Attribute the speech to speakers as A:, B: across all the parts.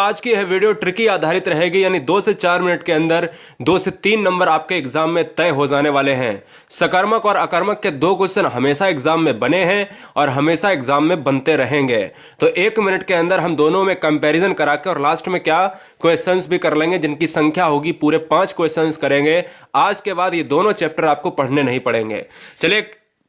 A: आज की यह वीडियो ट्रिकी आधारित रहेगी, यानी 2 से 4 मिनट के अंदर 2 से 3 नंबर आपके एग्जाम में तय हो जाने वाले हैं। सकर्मक और अकर्मक के 2 क्वेश्चन हमेशा एग्जाम में बने हैं और हमेशा एग्जाम में बनते रहेंगे। तो 1 मिनट के अंदर हम दोनों में कंपैरिजन करा के और लास्ट में क्या क्वेश्चंस भी कर लेंगे, जिनकी संख्या होगी पूरे 5 क्वेश्चंस करेंगे। आज के बाद ये दोनों चैप्टर आपको पढ़ने नहीं पड़ेंगे। चलिए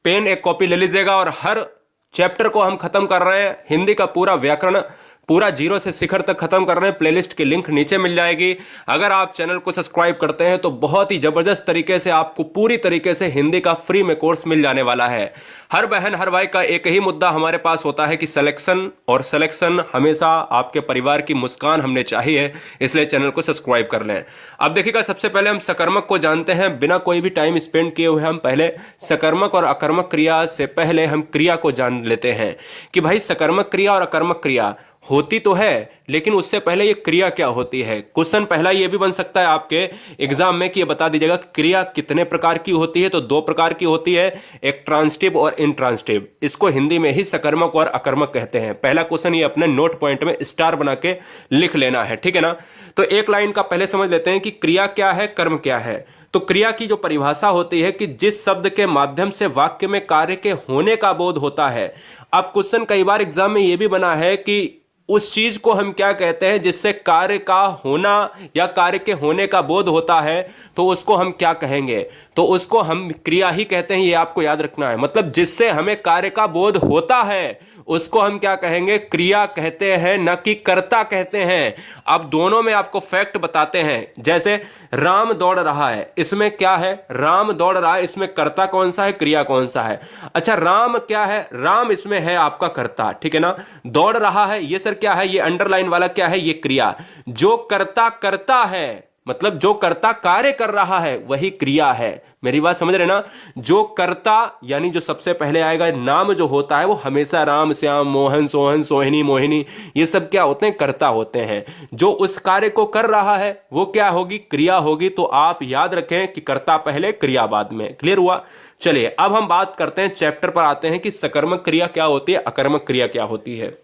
A: पेन एक कॉपी ले लीजिएगा और हर चैप्टर को हम खत्म कर रहे हैं। हिंदी का पूरा व्याकरण पूरा जीरो से शिखर तक खत्म कर रहे हैं। प्लेलिस्ट की लिंक नीचे मिल जाएगी। अगर आप चैनल को सब्सक्राइब करते हैं तो बहुत ही जबरदस्त तरीके से आपको पूरी तरीके से हिंदी का फ्री में कोर्स मिल जाने वाला है। हर बहन हर भाई का एक ही मुद्दा हमारे पास होता है कि सिलेक्शन, और सिलेक्शन हमेशा आपके परिवार की मुस्कान हमने चाहिए, इसलिए चैनल को सब्सक्राइब कर लें। अब देखिएगा, सबसे पहले हम सकर्मक को जानते हैं। बिना कोई भी टाइम स्पेंड किए हुए हम पहले सकर्मक और अकर्मक क्रिया से पहले हम क्रिया को जान लेते हैं कि भाई सकर्मक क्रिया और अकर्मक क्रिया होती तो है, लेकिन उससे पहले ये क्रिया क्या होती है। क्वेश्चन पहला ये भी बन सकता है आपके एग्जाम में कि ये बता दीजिएगा कि क्रिया कितने प्रकार की होती है। तो 2 प्रकार की होती है, एक ट्रांसिटिव और इंट्रांसिटिव। इसको हिंदी में ही सकर्मक और अकर्मक कहते हैं। पहला क्वेश्चन ये अपने नोट पॉइंट में स्टार बना के लिख लेना है, ठीक है ना। तो एक लाइन का पहले समझ लेते हैं कि क्रिया क्या है, कर्म क्या है। तो क्रिया की जो परिभाषा होती है कि जिस शब्द के माध्यम से वाक्य में कार्य के होने का बोध होता है। अब क्वेश्चन कई बार एग्जाम में यह भी बना है कि उस चीज को हम क्या कहते हैं जिससे कार्य का होना या कार्य के होने का बोध होता है, तो उसको हम क्या कहेंगे। तो उसको हम क्रिया ही कहते हैं, ये आपको याद रखना है। मतलब जिससे हमें कार्य का बोध होता है उसको हम क्या कहेंगे, क्रिया कहते हैं, न कि कर्ता कहते हैं। अब दोनों में आपको फैक्ट बताते हैं। जैसे राम दौड़ रहा है, इसमें क्या है, राम दौड़ रहा है, इसमें कर्ता कौन सा है, क्रिया कौन सा है। अच्छा, राम क्या है, राम इसमें है आपका कर्ता, ठीक है ना। दौड़ रहा है, ये सर क्या है, ये अंडरलाइन वाला क्या है, ये क्रिया। जो कर्ता करता है, मतलब जो कर्ता कार्य कर रहा है वही क्रिया है। मेरी बात समझ रहे ना। जो कर्ता यानी जो सबसे पहले आएगा, नाम जो होता है वो हमेशा राम, श्याम, मोहन, सोहन, सोहिनी, मोहिनी, ये सब क्या होते हैं, कर्ता होते हैं। जो उस कार्य को कर रहा है वो क्या होगी, क्रिया होगी। तो आप याद रखें कि कर्ता पहले क्रिया बाद में। क्लियर हुआ। चलिए अब हम बात करते हैं, चैप्टर पर आते हैं कि सकर्मक क्रिया क्या होती है, अकर्मक क्रिया क्या होती है।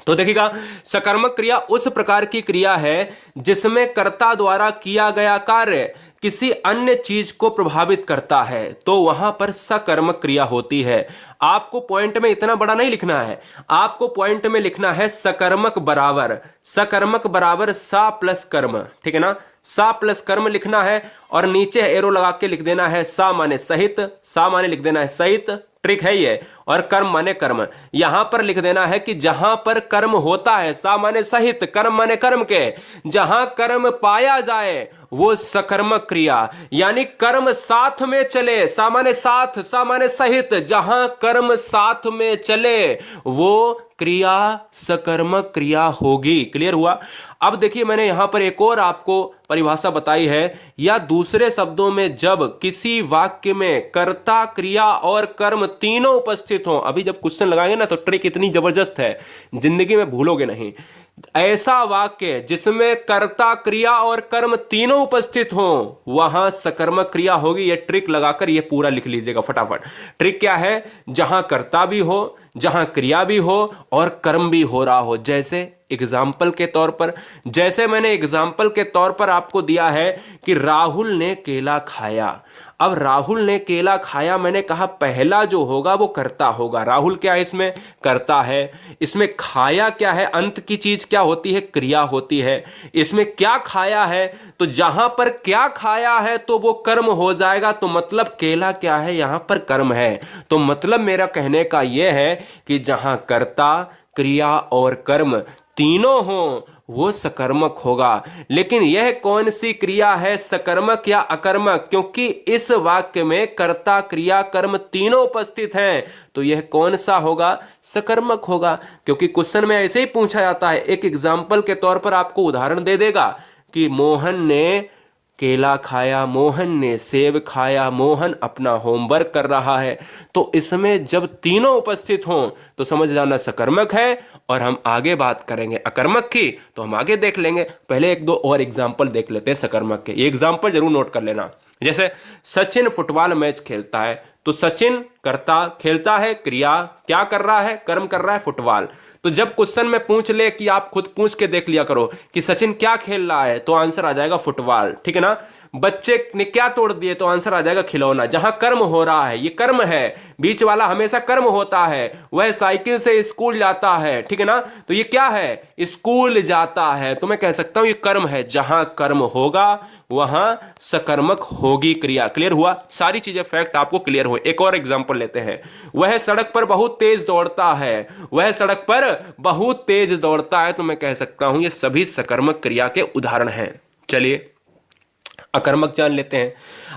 A: तो देखिएगा, सकर्मक क्रिया उस प्रकार की क्रिया है जिसमें कर्ता द्वारा किया गया कार्य किसी अन्य चीज को प्रभावित करता है, तो वहां पर सकर्मक क्रिया होती है। आपको पॉइंट में इतना बड़ा नहीं लिखना है, आपको पॉइंट में लिखना है सकर्मक बराबर सा प्लस कर्म, ठीक है ना। सा प्लस कर्म लिखना है और नीचे एरो लगा के लिख देना है सा माने सहित, सा माने लिख देना है सहित, ट्रिक है ये। और कर्म माने कर्म, यहां पर लिख देना है कि जहां पर कर्म होता है, सा माने सहित, कर्म माने कर्म के, जहां कर्म पाया जाए वो सकर्मक क्रिया, यानी कर्म साथ में चले, सा माने साथ, सा माने सहित, जहां कर्म साथ में चले वो क्रिया सकर्मक क्रिया होगी। क्लियर हुआ। अब देखिए, मैंने यहां पर एक और आपको परिभाषा बताई है, या दूसरे शब्दों में जब किसी वाक्य में कर्ता, क्रिया और कर्म तीनों उपस्थित हो। अभी जब क्वेश्चन लगाएंगे ना तो ट्रिक इतनी जबरदस्त है, जिंदगी में भूलोगे नहीं। ऐसा वाक्य जिसमें कर्ता, क्रिया और कर्म तीनों उपस्थित हो वहां सकर्मक क्रिया होगी। यह ट्रिक लगाकर यह पूरा लिख लीजिएगा फटाफट। ट्रिक क्या है, जहां कर्ता भी हो, जहां क्रिया भी हो और कर्म भी हो रहा हो। जैसे एग्जाम्पल के तौर पर, जैसे मैंने एग्जाम्पल के तौर पर आपको दिया है कि राहुल ने केला खाया। अब राहुल ने केला खाया, मैंने कहा पहला जो होगा वो कर्ता होगा। राहुल क्या है, इसमें कर्ता है। इसमें खाया क्या है, अंत की चीज क्या होती है, क्रिया होती है। इसमें क्या खाया है, तो जहां पर क्या खाया है तो वो कर्म हो जाएगा। तो मतलब केला क्या है, यहां पर कर्म है। तो मतलब मेरा कहने का यह है कि जहां कर्ता, क्रिया और कर्म तीनों हो वो सकर्मक होगा। लेकिन यह कौन सी क्रिया है, सकर्मक या अकर्मक, क्योंकि इस वाक्य में कर्ता, क्रिया, कर्म तीनों उपस्थित हैं। तो यह कौन सा होगा, सकर्मक होगा। क्योंकि क्वेश्चन में ऐसे ही पूछा जाता है। एक एग्जाम्पल के तौर पर आपको उदाहरण दे देगा कि मोहन ने केला खाया, मोहन ने सेब खाया, मोहन अपना होमवर्क कर रहा है। तो इसमें जब तीनों उपस्थित हों तो समझ जाना सकर्मक है। और हम आगे बात करेंगे अकर्मक की, तो हम आगे देख लेंगे। पहले 1-2 और एग्जाम्पल देख लेते हैं सकर्मक के। ये एग्जाम्पल जरूर नोट कर लेना। जैसे सचिन फुटबॉल मैच खेलता है, तो सचिन करता, खेलता है, क्रिया क्या कर रहा है, कर्म कर रहा है फुटबॉल। तो जब क्वेश्चन में पूछ ले कि आप खुद पूछ के देख लिया करो कि सचिन क्या खेल रहा है, तो आंसर आ जाएगा फुटबॉल, ठीक है ना। बच्चे ने क्या तोड़ दिए, तो आंसर आ जाएगा खिलौना। जहां कर्म हो रहा है, ये कर्म है, बीच वाला हमेशा कर्म होता है। वह साइकिल से स्कूल जाता है, ठीक है ना, तो ये क्या है, स्कूल जाता है। तो मैं कह सकता हूं ये कर्म है। जहां कर्म होगा वहां सकर्मक होगी क्रिया। क्लियर हुआ, सारी चीजें फैक्ट आपको क्लियर हुए। एक और एग्जांपल लेते हैं। वह सड़क पर बहुत तेज दौड़ता है, वह सड़क पर बहुत तेज दौड़ता है, तो मैं कह सकता हूं ये सभी सकर्मक क्रिया के उदाहरण हैं। चलिए अकर्मक जान लेते हैं।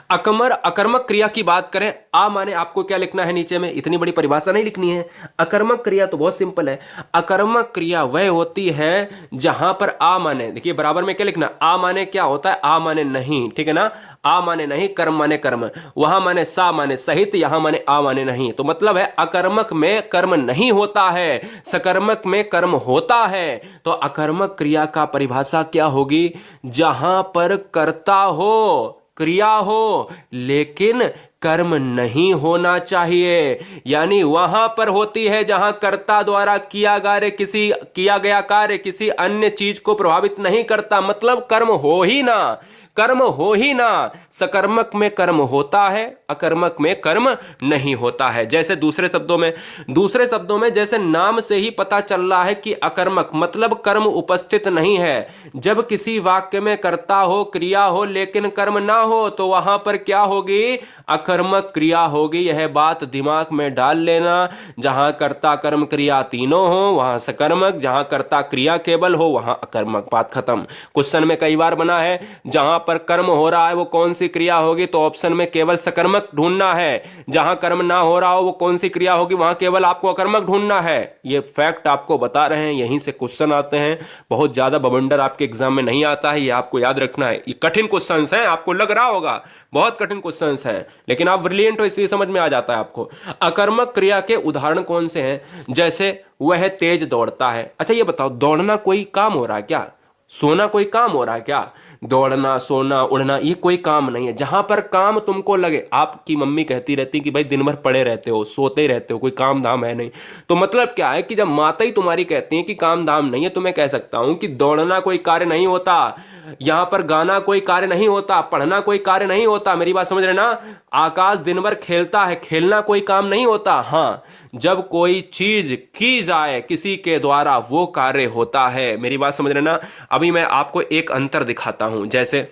A: अकर्मक क्रिया की बात करें, आ माने आपको क्या लिखना है नीचे में, इतनी बड़ी परिभाषा नहीं लिखनी है। अकर्मक क्रिया तो बहुत सिंपल है। अकर्मक क्रिया वह होती है जहां पर आ माने, देखिए बराबर में क्या लिखना, आ माने क्या होता है, आ माने नहीं, ठीक है ना। आ माने नहीं, कर्म माने कर्म, वहां माने सा माने सहित, यहां माने आ माने नहीं। तो मतलब है अकर्मक में कर्म नहीं होता है, सकर्मक में कर्म होता है। तो अकर्मक क्रिया का परिभाषा क्या होगी, जहां पर कर्ता हो, क्रिया हो, लेकिन कर्म नहीं होना चाहिए। यानी वहां पर होती है जहां कर्ता द्वारा किया गया कार्य किसी अन्य चीज को प्रभावित नहीं करता, मतलब कर्म हो ही ना, कर्म हो ही ना। सकर्मक में कर्म होता है, अकर्मक में कर्म नहीं होता है। जैसे दूसरे शब्दों में जैसे नाम से ही पता चल रहा है कि अकर्मक मतलब कर्म उपस्थित नहीं है। जब किसी वाक्य में कर्ता हो, क्रिया हो, लेकिन कर्म ना हो, तो वहां पर क्या होगी, अकर्मक क्रिया होगी। यह बात दिमाग में डाल लेना। जहां कर्ता कर्म क्रिया तीनों हो वहां सकर्मक, जहां कर्ता क्रिया केवल हो वहां अकर्मक। बात खत्म। क्वेश्चन में कई बार बना है जहां पर कर्म हो रहा है वो कौन सी क्रिया होगी, तो ऑप्शन में केवल सकर्मक ढूंढना है। जहां कर्म ना हो रहा हो वो कौन सी क्रिया होगी, वहां केवल आपको अकर्मक ढूंढना है। ये फैक्ट आपको बता रहे हैं, यहीं से क्वेश्चन आते हैं। बहुत ज्यादा बवंडर आपके एग्जाम में नहीं आता है, ये आपको याद रखना है। ये कठिन क्वेश्चंस हैं, आपको लग रहा होगा बहुत कठिन क्वेश्चंस हैं, लेकिन आप ब्रिलियंट हो इसलिए समझ में आ जाता है आपको। अकर्मक क्रिया के उदाहरण कौन से हैं, जैसे वह तेज दौड़ता है। अच्छा ये बताओ, दौड़ना कोई काम हो रहा है क्या, सोना कोई काम हो रहा है क्या, दौड़ना सोना उड़ना ये कोई काम नहीं है। जहां पर काम तुमको लगे, आपकी मम्मी कहती रहती कि भाई दिन भर पड़े रहते हो, सोते ही रहते हो, कोई काम धाम है नहीं, तो मतलब क्या है कि जब माता ही तुम्हारी कहती है कि काम धाम नहीं है, तो मैं कह सकता हूं कि दौड़ना कोई कार्य नहीं होता, यहां पर गाना कोई कार्य नहीं होता, पढ़ना कोई कार्य नहीं होता। मेरी बात समझ रहे ना। आकाश दिन भर खेलता है, खेलना कोई काम नहीं होता। हां, जब कोई चीज की जाए किसी के द्वारा वो कार्य होता है। मेरी बात समझ रहे ना। अभी मैं आपको एक अंतर दिखाता हूं। जैसे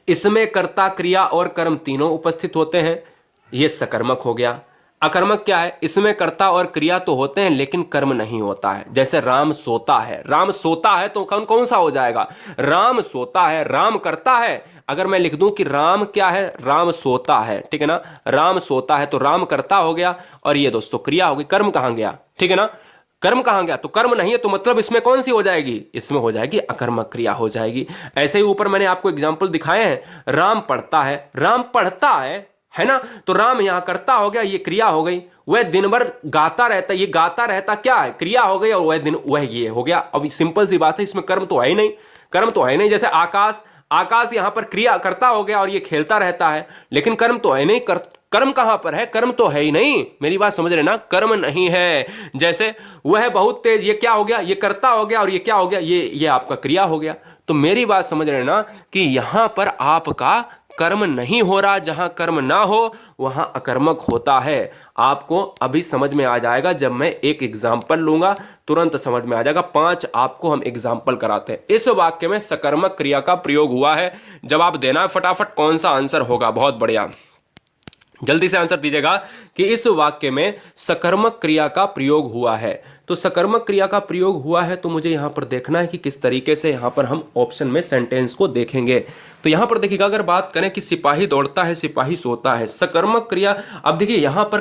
A: इसमें कर्ता क्रिया और कर्म तीनों उपस्थित होते हैं, यह सकर्मक हो गया। अकर्मक क्या है, इसमें कर्ता और क्रिया तो होते हैं लेकिन कर्म नहीं होता है। जैसे राम सोता है, राम सोता है तो कौन कौन सा हो जाएगा, राम सोता है, राम करता है। अगर मैं लिख दूं कि राम क्या है, राम सोता है, ठीक है ना, राम सोता है तो राम करता हो गया, और ये दोस्तों क्रिया होगी। कर्म कहां गया, ठीक है ना, कर्म कहां गया, तो कर्म नहीं है, तो मतलब इसमें कौन सी हो जाएगी, इसमें हो जाएगी अकर्मक क्रिया हो जाएगी। ऐसे ही ऊपर मैंने आपको एग्जाम्पल दिखाए हैं। राम पढ़ता है, राम पढ़ता है ना, तो राम यहां करता हो गया, ये क्रिया हो गई। वह दिन भर गाता रहता, ये गाता रहता क्या है, क्रिया हो गई, और वह ये हो गया। अब सिंपल सी बात है, इसमें कर्म तो है ही नहीं, कर्म तो है नहीं। जैसे आकाश यहां पर क्रिया करता हो गया और ये खेलता रहता है, लेकिन कर्म तो है नहीं। कर्म कहां पर है, कर्म तो है ही नहीं। मेरी बात समझ रहे ना, कर्म नहीं है। जैसे वह बहुत तेज, ये क्या हो गया, ये करता हो गया, और ये क्या हो गया, ये आपका क्रिया हो गया। तो मेरी बात समझ रहे ना कि यहां पर आपका कर्म नहीं हो रहा, जहां कर्म ना हो वहां अकर्मक होता है। आपको अभी समझ में आ जाएगा, जब मैं एक एग्जाम्पल लूंगा तुरंत समझ में आ जाएगा। 5 आपको हम एग्जाम्पल कराते हैं। इस वाक्य में सकर्मक क्रिया का प्रयोग हुआ है। जवाब देना है फटाफट, कौन सा आंसर होगा। बहुत बढ़िया, जल्दी से आंसर दीजिएगा कि इस वाक्य में सकर्मक क्रिया का प्रयोग हुआ है। तो सकर्मक क्रिया का प्रयोग हुआ है, तो मुझे यहां पर देखना है कि किस तरीके से यहां पर हम ऑप्शन में सेंटेंस को देखेंगे। तो यहां पर देखिएगा, अगर बात करें कि सिपाही दौड़ता है, सिपाही सोता है, सकर्मक क्रिया। अब देखिए यहां पर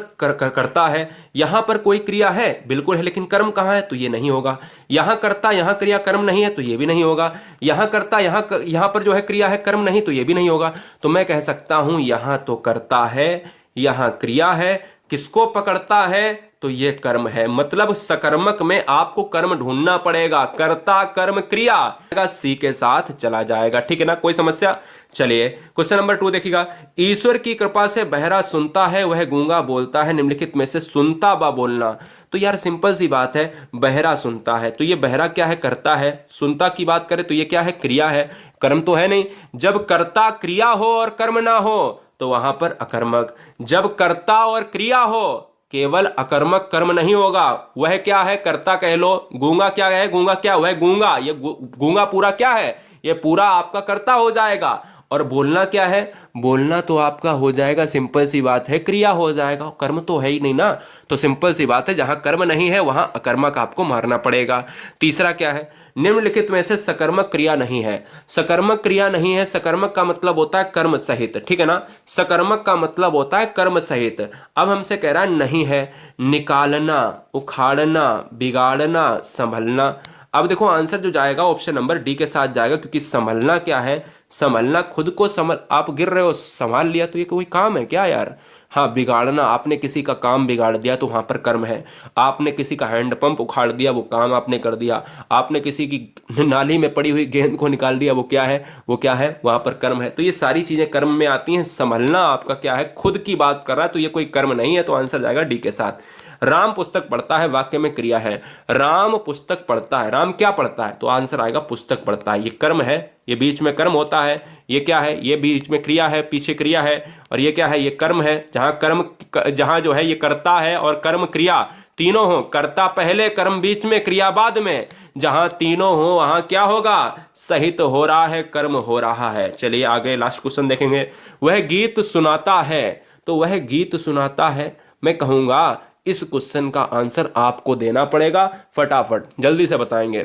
A: करता है, यहां पर कोई क्रिया है, बिल्कुल है, लेकिन कर्म कहां है, तो ये नहीं होगा। यहां करता, यहां क्रिया, कर्म नहीं है, तो ये भी नहीं होगा। यहां करता, यहां पर जो है क्रिया है, कर्म नहीं, तो ये भी नहीं होगा। तो मैं कह सकता हूं यहां तो करता है, यहां क्रिया है, किसको पकड़ता है, तो ये कर्म है। मतलब सकर्मक में आपको कर्म ढूंढना पड़ेगा, कर्ता कर्म क्रिया सी के साथ चला जाएगा। ठीक है ना, कोई समस्या? चलिए क्वेश्चन नंबर 2 देखिएगा। ईश्वर की कृपा से बहरा सुनता है, वह गूंगा बोलता है, निम्नलिखित में से सुनता व बोलना। तो यार सिंपल सी बात है, बहरा सुनता है तो ये बहरा क्या है? कर्ता है। सुनता की बात करें तो ये क्या है? क्रिया है, कर्म तो है नहीं। जब कर्ता क्रिया हो और कर्म ना हो तो वहां पर अकर्मक। जब कर्ता और क्रिया हो, केवल अकर्मक कर्म नहीं होगा, वह क्या है? कर्ता कह लो। गूंगा क्या है? गूंगा क्या? वह गूंगा। ये गूंगा पूरा क्या है? ये पूरा आपका कर्ता हो जाएगा। और बोलना क्या है? बोलना तो आपका हो जाएगा, सिंपल सी बात है, क्रिया हो जाएगा, कर्म तो है ही नहीं ना। तो सिंपल सी बात है, जहां कर्म नहीं है वहां अकर्मक आपको मारना पड़ेगा। तीसरा क्या है? निम्नलिखित में से सकर्मक क्रिया नहीं है। सकर्मक क्रिया नहीं है, सकर्मक का मतलब होता है कर्म सहित। ठीक है ना, सकर्मक का मतलब होता है कर्म सहित। अब हमसे कह रहा है नहीं है, निकालना, उखाड़ना, बिगाड़ना, संभलना। अब देखो आंसर जो जाएगा ऑप्शन नंबर डी के साथ जाएगा, क्योंकि संभलना क्या है? संभलना खुद को संभल, आप गिर रहे हो संभाल लिया, तो ये कोई काम है क्या यार? हाँ, बिगाड़ना, आपने किसी का काम बिगाड़ दिया तो वहां पर कर्म है। आपने किसी का हैंडपंप उखाड़ दिया, वो काम आपने कर दिया। आपने किसी की नाली में पड़ी हुई गेंद को निकाल दिया, वो क्या है? वो क्या है? वहां पर कर्म है। तो ये सारी चीजें कर्म में आती हैं। संभलना आपका क्या है? खुद की बात कर रहा है, तो ये कोई कर्म नहीं है, तो आंसर जाएगा डी के साथ। राम पुस्तक पढ़ता है, वाक्य में क्रिया है। राम पुस्तक पढ़ता है, राम क्या पढ़ता है? तो आंसर आएगा पुस्तक पढ़ता है। ये कर्म है, ये बीच में कर्म होता है। ये क्या है? ये बीच में क्रिया है, पीछे क्रिया है। और ये क्या है? ये कर्म है। जहां कर्म, जहां जो है ये कर्ता है और कर्म क्रिया तीनों हो, कर्ता पहले, कर्म बीच में, क्रिया बाद में, जहां तीनों हो वहां क्या होगा? सहित हो रहा है, कर्म हो रहा है। चलिए आगे लास्ट क्वेश्चन देखेंगे। वह गीत सुनाता है, तो वह गीत सुनाता है, मैं कहूंगा इस क्वेश्चन का आंसर आपको देना पड़ेगा, फटाफट जल्दी से बताएंगे।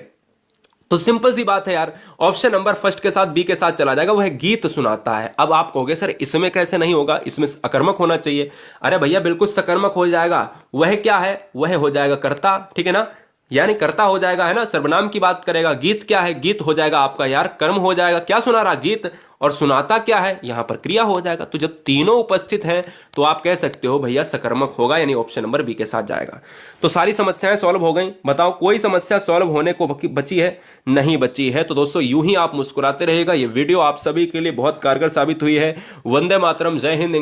A: तो सिंपल सी बात है यार, ऑप्शन नंबर फर्स्ट के साथ, बी के साथ चला जाएगा, वह गीत सुनाता है। अब आप कहोगे सर इसमें कैसे नहीं होगा, इसमें अकर्मक होना चाहिए। अरे भैया बिल्कुल सकर्मक हो जाएगा। वह क्या है? वह हो जाएगा कर्ता। ठीक है ना, यानी कर्ता हो जाएगा, है ना, सर्वनाम की बात करेगा। गीत क्या है? गीत हो जाएगा आपका यार कर्म हो जाएगा। क्या सुना रहा? गीत। और सुनाता क्या है? यहां पर क्रिया हो जाएगा। तो जब तीनों उपस्थित हैं तो आप कह सकते हो भैया सकर्मक होगा, यानी ऑप्शन नंबर बी के साथ जाएगा। तो सारी समस्याएं सॉल्व हो गई। बताओ कोई समस्या सॉल्व होने को बची है? नहीं बची है। तो दोस्तों यूं ही आप मुस्कुराते रहिएगा। ये वीडियो आप सभी के लिए बहुत कारगर साबित हुई है। वंदे मातरम, जय हिंद।